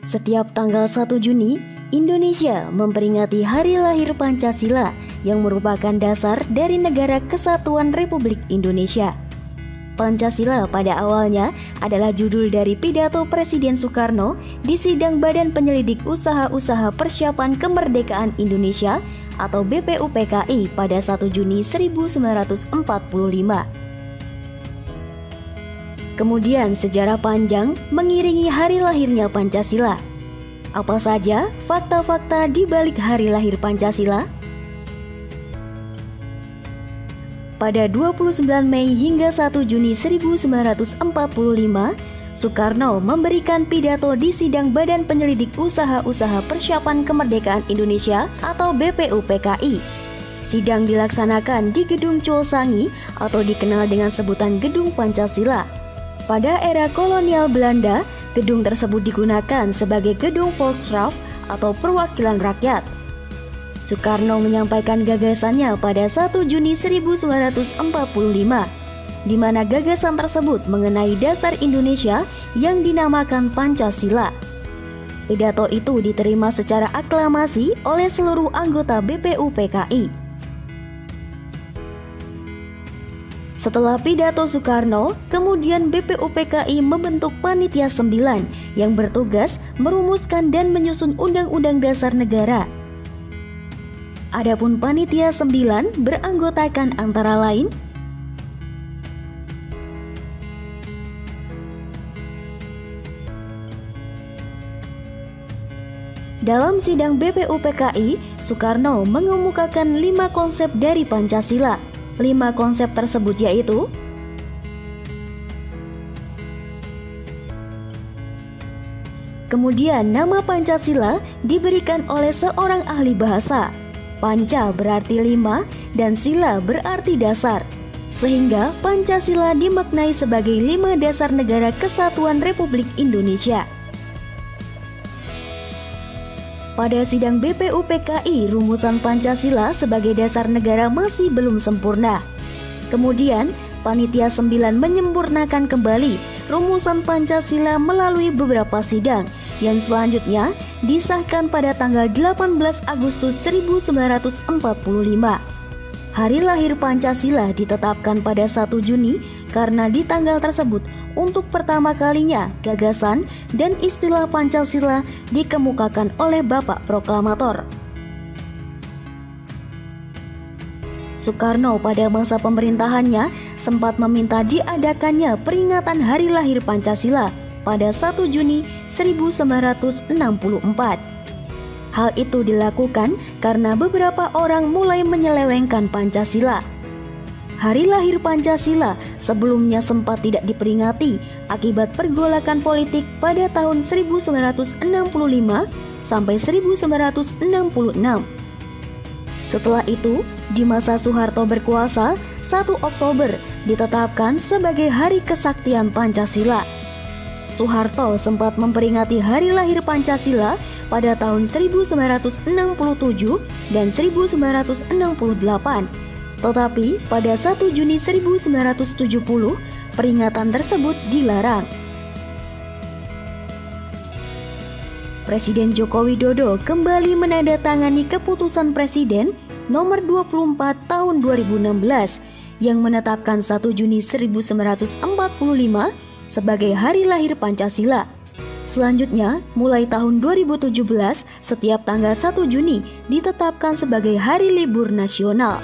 Setiap tanggal 1 Juni, Indonesia memperingati Hari Lahir Pancasila yang merupakan dasar dari Negara Kesatuan Republik Indonesia. Pancasila pada awalnya adalah judul dari pidato Presiden Soekarno di sidang Badan Penyelidik Usaha-Usaha Persiapan Kemerdekaan Indonesia atau BPUPKI pada 1 Juni 1945. Kemudian sejarah panjang mengiringi hari lahirnya Pancasila. Apa saja fakta-fakta di balik hari lahir Pancasila? Pada 29 Mei hingga 1 Juni 1945, Soekarno memberikan pidato di sidang Badan Penyelidik Usaha-Usaha Persiapan Kemerdekaan Indonesia atau BPUPKI. Sidang dilaksanakan di Gedung Coolsangi atau dikenal dengan sebutan Gedung Pancasila. Pada era kolonial Belanda, gedung tersebut digunakan sebagai gedung Volksraad atau perwakilan rakyat. Soekarno menyampaikan gagasannya pada 1 Juni 1945, di mana gagasan tersebut mengenai dasar Indonesia yang dinamakan Pancasila. Pidato itu diterima secara aklamasi oleh seluruh anggota BPUPKI. Setelah pidato Soekarno, kemudian BPUPKI membentuk Panitia 9 yang bertugas merumuskan dan menyusun Undang-Undang Dasar Negara. Adapun Panitia 9 beranggotakan antara lain dalam sidang BPUPKI, Soekarno mengemukakan 5 konsep dari Pancasila. 5 konsep tersebut yaitu kemudian nama Pancasila diberikan oleh seorang ahli bahasa. Panca berarti 5 dan sila berarti dasar, sehingga Pancasila dimaknai sebagai 5 dasar negara kesatuan Republik Indonesia. Pada sidang BPUPKI, rumusan Pancasila sebagai dasar negara masih belum sempurna. Kemudian, Panitia 9 menyempurnakan kembali rumusan Pancasila melalui beberapa sidang yang selanjutnya disahkan pada tanggal 18 Agustus 1945. Hari lahir Pancasila ditetapkan pada 1 Juni karena di tanggal tersebut untuk pertama kalinya gagasan dan istilah Pancasila dikemukakan oleh Bapak Proklamator. Soekarno pada masa pemerintahannya sempat meminta diadakannya peringatan Hari Lahir Pancasila pada 1 Juni 1964. Hal itu dilakukan karena beberapa orang mulai menyelewengkan Pancasila. Hari lahir Pancasila sebelumnya sempat tidak diperingati akibat pergolakan politik pada tahun 1965 sampai 1966. Setelah itu, di masa Soeharto berkuasa, 1 Oktober ditetapkan sebagai Hari Kesaktian Pancasila. Soeharto sempat memperingati hari lahir Pancasila pada tahun 1967 dan 1968. Tetapi pada 1 Juni 1970, peringatan tersebut dilarang. Presiden Joko Widodo kembali menandatangani keputusan Presiden nomor 24 tahun 2016 yang menetapkan 1 Juni 1945 sebagai hari lahir Pancasila. Selanjutnya, mulai tahun 2017, setiap tanggal 1 Juni ditetapkan sebagai hari libur nasional.